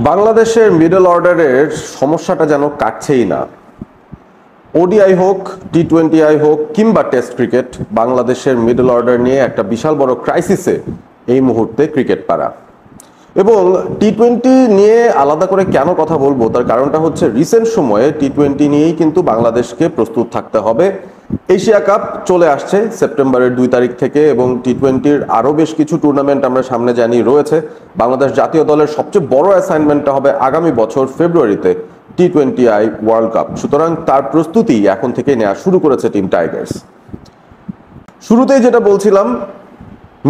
বাংলাদেশের মিডল অর্ডারের সমস্যাটা যেন কাটছেই না। ওডিআই হোক, টি20 হোক কিংবা টেস্ট ক্রিকেট, বাংলাদেশের মিডল অর্ডার নিয়ে একটা বিশাল বড় ক্রাইসিসে এই মুহূর্তে ক্রিকেট পাড়া। এবং টি20 নিয়ে আলাদা করে কেন কথা বলবো তার কারণটা হচ্ছে রিসেন্ট সময়ে টি20 নিয়েই কিন্তু বাংলাদেশকে প্রস্তুত থাকতে হবে। এশিয়া কাপ চলে আসছে সেপ্টেম্বরের 2 তারিখ থেকে এবং টি20-র আরও বেশ কিছু টুর্নামেন্ট আমরা সামনে জানি রয়েছে। বাংলাদেশ জাতীয় দলের সবচেয়ে বড় অ্যাসাইনমেন্টটা হবে আগামী বছর ফেব্রুয়ারিতে টি20 ওয়ার্ল্ড কাপ। সুতরাং তার প্রস্তুতি এখন থেকে নেওয়া শুরু করেছে টিম টাইগার্স। শুরুতেই যেটা বলছিলাম,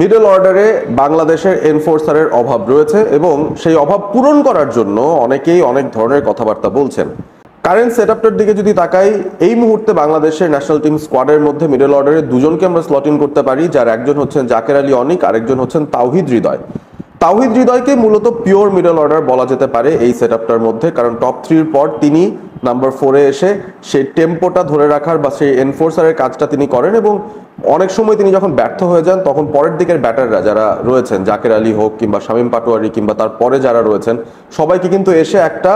মিডল অর্ডারে বাংলাদেশের এনফোর্সারের অভাব রয়েছে এবং সেই অভাব পূরণ করার জন্য অনেকেই অনেক ধরনের কথাবার্তা বলছেন। কারেন্ট সেটআপটার দিকে যদি তাকাই, এই মুহূর্তে বাংলাদেশের ন্যাশনাল টিম স্কোয়াডের মধ্যে মিডল অর্ডারে দুজনকে আমরা স্লট ইন করতে পারি, যার একজন হচ্ছেন জাকের আলী অনিক, আরেকজন হচ্ছেন তাওহিদ হৃদয়। তাওহিদ হৃদয়কে মূলত পিওর মিডল অর্ডার বলা যেতে পারে এই সেটআপটার মধ্যে, কারণ টপ 3-র পর তিনি নাম্বার 4-এ এসে সেই টেম্পোটা ধরে রাখার বা সেই এনফোর্সারের কাজটা তিনি করেন এবং অনেক সময় তিনি যখন ব্যর্থ হয়ে যান তখন পরের দিকের ব্যাটাররা যারা রয়েছেন, জাকের আলী হোক কিংবা শামীম পাটোয়ারি কিংবা তার পরে যারা রয়েছেন, সবাইকে কিন্তু এসে একটা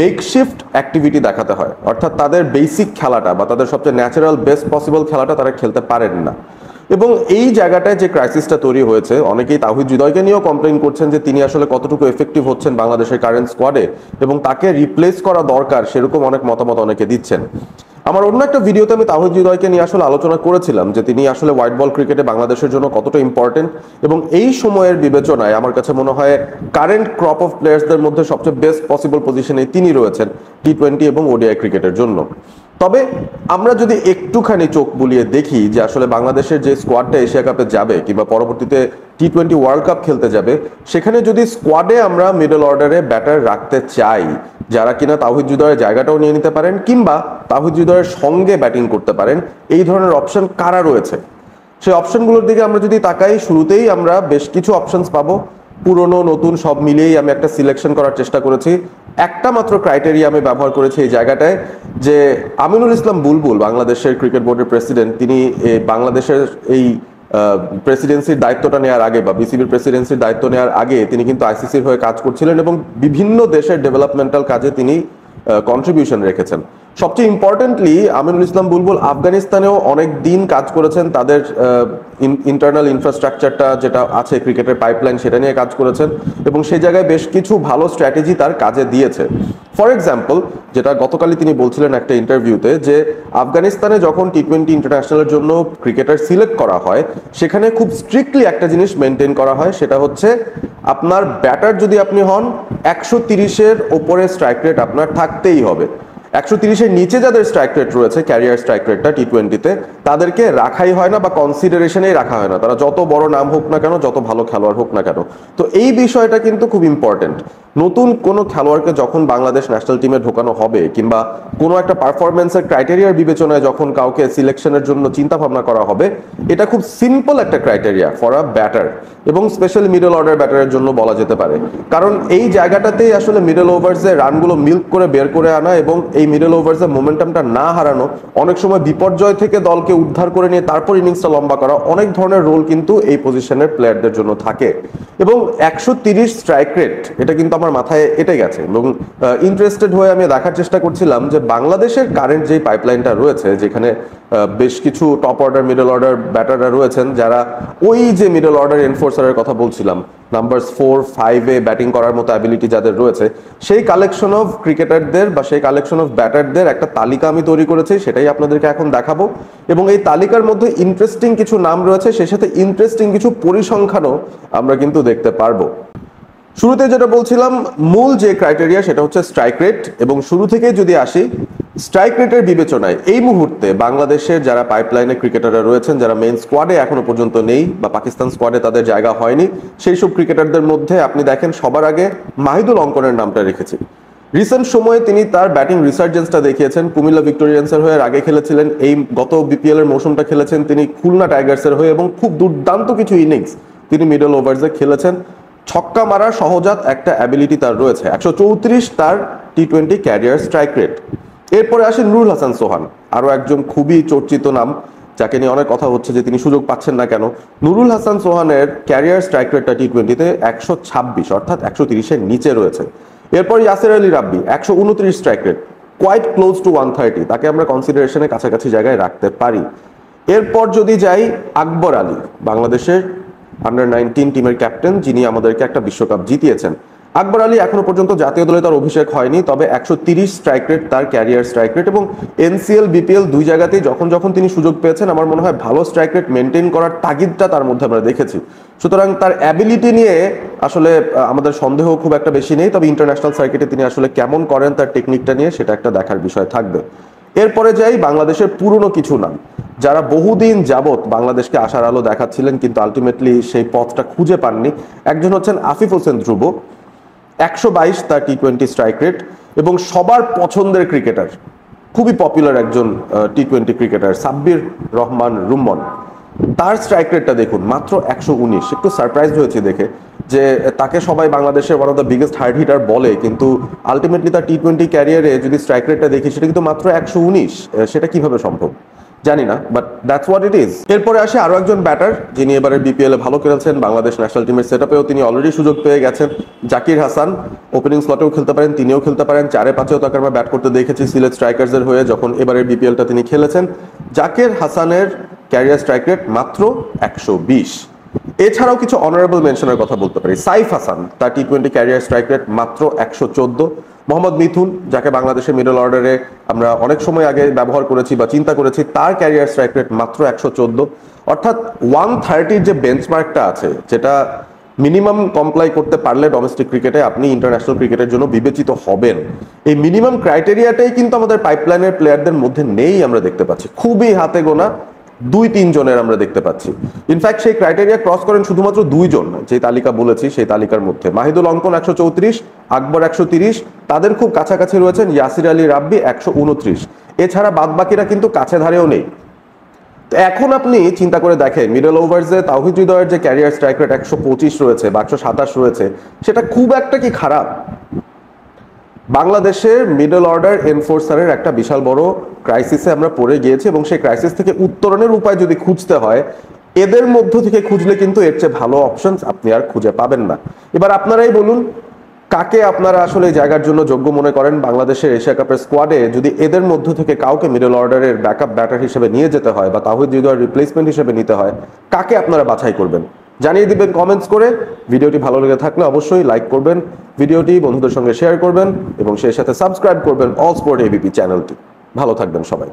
মেকশিফট অ্যাক্টিভিটি দেখাতে হয়। অর্থাৎ তাদের বেসিক খেলাটা বা তাদের সবচেয়ে ন্যাচারাল বেস্ট পসিবল খেলাটা তারা খেলতে পারেন না। এবং এই জায়গাটায় যে ক্রাইসিসটা তৈরি হয়েছে, অনেকেই তাওহিদ হৃদয়কে নিয়েও কমপ্লেন করছেন যে তিনি আসলে কতটুকু এফেক্টিভ হচ্ছেন বাংলাদেশের কারেন্ট স্কোয়াডে এবং তাকে রিপ্লেস করা দরকার, সেরকম অনেক মতামত অনেকে দিচ্ছেন। আমার অন্য একটা ভিডিওতে আমি তাওহিদ হৃদয়কে নিয়ে আসলে আলোচনা করেছিলাম যে তিনি আসলে হোয়াইট বল ক্রিকেটে বাংলাদেশের জন্য কতটা ইম্পর্টেন্ট এবং এই সময়ের বিবেচনায় আমার কাছে মনে হয় কারেন্ট ক্রপ অফ প্লেয়ার্সদের মধ্যে সবচেয়ে বেস্ট পসিবল পজিশনে তিনি রয়েছেন টি20 এবং ওডিআই ক্রিকেটের জন্য। তবে আমরা যদি একটুখানি চোখ বুলিয়ে দেখি যে আসলে বাংলাদেশের যে স্কোয়াডটা এশিয়া কাপে যাবে কিংবা পরবর্তীতে টি20 ওয়ার্ল্ড কাপ খেলতে যাবে, সেখানে যদি স্কোয়াডে আমরা মিডল অর্ডারে ব্যাটার রাখতে চাই যারা কিনা তাওহিদ হৃদয়ের জায়গাটাও নিয়ে নিতে পারেন কিংবা তাওহিদ হৃদয়ের সঙ্গে ব্যাটিং করতে পারেন, এই ধরনের অপশন কারা রয়েছে সেই অপশনগুলোর দিকে আমরা যদি তাকাই, শুরুতেই আমরা বেশ কিছু অপশনস পাবো। পুরনো নতুন সব মিলিয়েই আমি একটা সিলেকশন করার চেষ্টা করেছি। একটা মাত্র ক্রাইটেরিয়া আমি ব্যবহার করেছি এই জায়গাটায়, যে আমিনুল ইসলাম বুলবুল, বাংলাদেশের ক্রিকেট বোর্ডের প্রেসিডেন্ট, তিনি বাংলাদেশের এই প্রেসিডেন্সির দায়িত্বটা নেওয়ার আগে বা বিসিবির প্রেসিডেন্সির দায়িত্ব নেওয়ার আগে তিনি কিন্তু আইসিসির হয়ে কাজ করছিলেন এবং বিভিন্ন দেশের ডেভেলপমেন্টাল কাজে তিনি কন্ট্রিবিউশন রেখেছেন। সবচেয়ে ইম্পর্টেন্টলি আমিনুল ইসলাম বুলবুল আফগানিস্তানেও অনেক দিন কাজ করেছেন, তাদের ইন্টারনাল ইনফ্রাস্ট্রাকচারটা যেটা আছে ক্রিকেটের পাইপলাইন সেটা নিয়ে কাজ করেছেন এবং সেই জায়গায় বেশ কিছু ভালো স্ট্র্যাটেজি তার কাজে দিয়েছে। ফর এক্সাম্পল, যেটা গতকালই তিনি বলছিলেন একটা ইন্টারভিউতে, যে আফগানিস্তানে যখন টি20 ইন্টারন্যাশনালের জন্য ক্রিকেটার সিলেক্ট করা হয় সেখানে খুব স্ট্রিক্টলি একটা জিনিস মেনটেন করা হয়, সেটা হচ্ছে আপনার ব্যাটার যদি আপনি হন 130-এর ওপরে স্ট্রাইক রেট আপনার থাকতেই হবে। 130-এর নিচে যাদের স্ট্রাইক রেট রয়েছে, ক্যারিয়ার স্ট্রাইক রেটটা টি20-তে, তাদেরকে রাখাই হয় না বা কনসিডারেশনেই রাখা হয় না, তারা যত বড় নাম হোক না কেন, যত ভালো খেলোয়াড় হোক না কেন। তো এই বিষয়টা কিন্তু খুব ইম্পর্টেন্ট। নতুন কোনো খেলোয়াড়কে যখন বাংলাদেশ ন্যাশনাল টিমে ঢোকানো হবে কিংবা কোনো একটা পারফরমেন্সের ক্রাইটেরিয়ার বিবেচনায় যখন কাউকে সিলেকশনের জন্য চিন্তা ভাবনা করা হবে, এটা খুব সিম্পল একটা ক্রাইটেরিয়া ফর আ ব্যাটার এবং স্পেশালি মিডল অর্ডার ব্যাটারের জন্য বলা যেতে পারে। কারণ এই জায়গাটাতেই আসলে মিডল ওভার্সে রানগুলো মিল্ক করে বের করে আনা এবং এই মিডল ওভার্সে মোমেন্টামটা না হারানো, অনেক সময় বিপর্যয় থেকে দলকে উদ্ধার করে নিয়ে তারপর ইনিংসটা লম্বা করা, অনেক ধরনের রোল কিন্তু এই পজিশনের প্লেয়ারদের জন্য থাকে। এবং 130 স্ট্রাইক রেট, এটা কিন্তু আমার মাথায় এটে গেছে এবং ইন্টারেস্টেড হয়ে আমি দেখার চেষ্টা করছিলাম যে বাংলাদেশের কারেন্ট যে পাইপলাইনটা রয়েছে, যেখানে বেশ কিছু টপ অর্ডার মিডল অর্ডার ব্যাটাররা রয়েছেন যারা ওই যে মিডল অর্ডার এনফোর্সারের কথা বলছিলাম, নাম্বার 4-5-এ ব্যাটিং করার মতো অ্যাবিলিটি যাদের রয়েছে, সেই কালেকশন অফ ক্রিকেটারদের বা সেই কালেকশন অফ ব্যাটারদের একটা তালিকা আমি তৈরি করেছি, সেটাই আপনাদেরকে এখন দেখাবো। এবং এই তালিকার মধ্যে ইন্টারেস্টিং কিছু নাম রয়েছে, সেই সাথে ইন্টারেস্টিং কিছু পরিসংখ্যানও আমরা কিন্তু দেখতে পারবো। শুরুতে যেটা বলছিলাম, মূল যে ক্রাইটেরিয়া সেটা হচ্ছে স্ট্রাইক রেট। এবং শুরু থেকে যদি আসি, স্ট্রাইক রেটের বিবেচনায় এই মুহূর্তে বাংলাদেশের যারা পাইপলাইনে ক্রিকেটাররা রয়েছেন, যারা মেইন স্কোয়াডে এখনো পর্যন্ত নেই বা পাকিস্তান স্কোয়াডে তাদের জায়গা হয়নি, সেই সব ক্রিকেটারদের মধ্যে আপনি দেখেন সবার আগে মাহিদুল অঙ্কনের নামটা রেখেছি। রিসেন্ট সময়ে তিনি তার ব্যাটিং রিসার্জেন্সটা দেখিয়েছেন। কুমিল্লা ভিক্টোরিয়ান্সের হয়ে আগে খেলেছিলেন, এই গত বিপিএল এর মৌসুমটা খেলেছেন তিনি খুলনা টাইগার্সের হয়ে এবং খুব দুর্দান্ত কিছু ইনিংস তিনি মিডল ওভার্সে খেলেছেন। ছক্কা মারা সহজাত একটা অ্যাবিলিটি তার রয়েছে। 134 তার টি20 ক্যারিয়ার স্ট্রাইক রেট। এরপরে আসেন নুরুল হাসান সোহান, আরো একজন খুবই চর্চিত নাম, যাকে নিয়ে অনেক কথা হচ্ছে যে তিনি সুযোগ পাচ্ছেন না কেন। নুরুল হাসান সোহানের ক্যারিয়ার স্ট্রাইক রেটটা টি20-তে 126, অর্থাৎ 130-এর নিচে রয়েছে। এরপর Yasir Ali Rabbi 129 strike rate, quite close to 130, তাকে আমরা কনসিডারেশনে কাছাকাছি জায়গায় রাখতে পারি। এরপর যদি যাই আকবর আলী, বাংলাদেশের আন্ডার-19 টিমের ক্যাপ্টেন, যিনি আমাদেরকে একটা বিশ্বকাপ জিতিয়েছেন। আকবর আলী এখনো পর্যন্ত জাতীয় দলে তার অভিষেক হয়নি, তবে 130 স্ট্রাইক রেট তার ক্যারিয়ার স্ট্রাইক রেট, এবং এনসিএল বিপিএল দুই জায়গাতেই যখন তিনি সুযোগ পেয়েছেন আমার মনে হয় ভালো স্ট্রাইক রেট মেনটেন করার তাগিদটা তার মধ্যে আমরা দেখেছি। সুতরাং তার অ্যাবিলিটি নিয়ে আসলে আমাদের সন্দেহ খুব একটা বেশি নেই, তবে ইন্টারন্যাশনাল সার্কিটে তিনি আসলে কেমন করেন তার টেকনিকটা নিয়ে সেটা একটা দেখার বিষয় থাকবে। এরপরে যাই বাংলাদেশের পুরনো কিছু নাম, যারা বহুদিন যাবৎ বাংলাদেশকে আশার আলো দেখাচ্ছিলেন কিন্তু আলটিমেটলি সেই পথটা খুঁজে পাননি। একজন হচ্ছেন আফিফ হোসেন ধ্রুব, 122 তার টি-20 স্ট্রাইক রেট, এবং সবার পছন্দের ক্রিকেটার, খুবই পপুলার একজন টি-20 ক্রিকেটার সাব্বির রহমান রুম্মন, তার স্ট্রাইক রেটটা দেখুন মাত্র 119। একটু সারপ্রাইজ হয়েছে দেখে যে তাকে সবাই বাংলাদেশের one of the biggest hard hitter বলে, কিন্তু আলটিমেটলি তার টি-20 ক্যারিয়ারে যদি স্ট্রাইক রেটটা দেখি সেটা কিন্তু মাত্র 119। সেটা কিভাবে সম্ভব জানি না, but that's what it is. এরপরে আসে আরো একজন ব্যাটার যিনি এবারে বিপিএল এ ভালো খেলেছেন, বাংলাদেশ ন্যাশনাল টিমের সেটআপেও তিনি অলরেডি সুযোগ পেয়ে গেছেন, জাকির হাসান। ওপেনিং স্লটেও খেলতে পারেন, তিনিও খেলতে পারেন, 4-5-এও তাকে আমরা ব্যাট করতে দেখেছি সিলেট স্ট্রাইকার্সের হয়ে যখন এবারের বিপিএলটা তিনি খেলেছেন। জাকির হাসানের ক্যারিয়ার স্ট্রাইক রেট মাত্র 120। এছাড়াও কিছু অনারেবল মেনশনের কথা বলতে পারি। সাইফ হাসান, তার টি-20 ক্যারিয়ার স্ট্রাইক রেট মাত্র 114। মোহাম্মদ মিথুন, যাকে বাংলাদেশের মিডল অর্ডারে আমরা অনেক সময় আগে ব্যবহার করেছি বা চিন্তা করেছি, তার ক্যারিয়ার স্ট্রাইক রেট মাত্র 114। অর্থাৎ 130 যে বেঞ্চমার্কটা আছে, যেটা মিনিমাম কমপ্লাই করতে পারলে ডোমেস্টিক ক্রিকেটে আপনি ইন্টারন্যাশনাল ক্রিকেটের জন্য বিবেচিত হবেন, এই মিনিমাম ক্রাইটেরিয়াটাই কিন্তু আমাদের পাইপলাইনের প্লেয়ারদের মধ্যে নেই। আমরা দেখতে পাচ্ছি খুবই হাতে গোনা 2-3 জনের আমরা দেখতে পাচ্ছি। ইনফ্যাক্ট সেই ক্রাইটেরিয়া ক্রস করেন শুধুমাত্র 2 জন, যে তালিকা বলেছি সেই তালিকার মধ্যে মাহিদুল অঙ্কন 134, আকবর 130, তাদের খুব কাছাকাছি রয়েছেন ইয়াসির আলী রাব্বি 129। এছাড়া বাদবাকিরা কিন্তু কাছে ধারেও নেই। এখন আপনি চিন্তা করে দেখেন মিডল ওভার্সে তাওহিদ হৃদয়ের যে ক্যারিয়ার স্ট্রাইক রেট 125 রয়েছে বা 127 রয়েছে, সেটা খুব একটা কি খারাপ? বাংলাদেশের মিডল অর্ডার এনফোর্সারের একটা বিশাল বড় ক্রাইসিসে আমরা পড়ে গিয়েছি, এবং সেই ক্রাইসিস থেকে উত্তরণের উপায় যদি খুঁজতে হয় এদের মধ্য থেকে খুঁজলে কিন্তু এর চেয়ে ভালো অপশন আপনি আর খুঁজে পাবেন না। এবার আপনারাই বলুন কাকে আপনারা আসলে এই জায়গার জন্য যোগ্য মনে করেন। বাংলাদেশের এশিয়া কাপের স্কোয়াডে যদি এদের মধ্য থেকে কাউকে মিডল অর্ডারের ব্যাকআপ ব্যাটার হিসেবে নিয়ে যেতে হয় বা তাওহিদ হৃদয়ের রিপ্লেসমেন্ট হিসেবে নিতে হয়, কাকে আপনারা বাছাই করবেন জানিয়ে দিবেন কমেন্টস করে। ভিডিওটি ভালো লেগে থাকলে অবশ্যই লাইক করবেন, ভিডিওটি বন্ধুদের সঙ্গে শেয়ার করবেন এবং সেই সাথে সাবস্ক্রাইব করবেন অল স্পোর্ট এবিপি চ্যানেলটি। ভালো থাকবেন সবাই।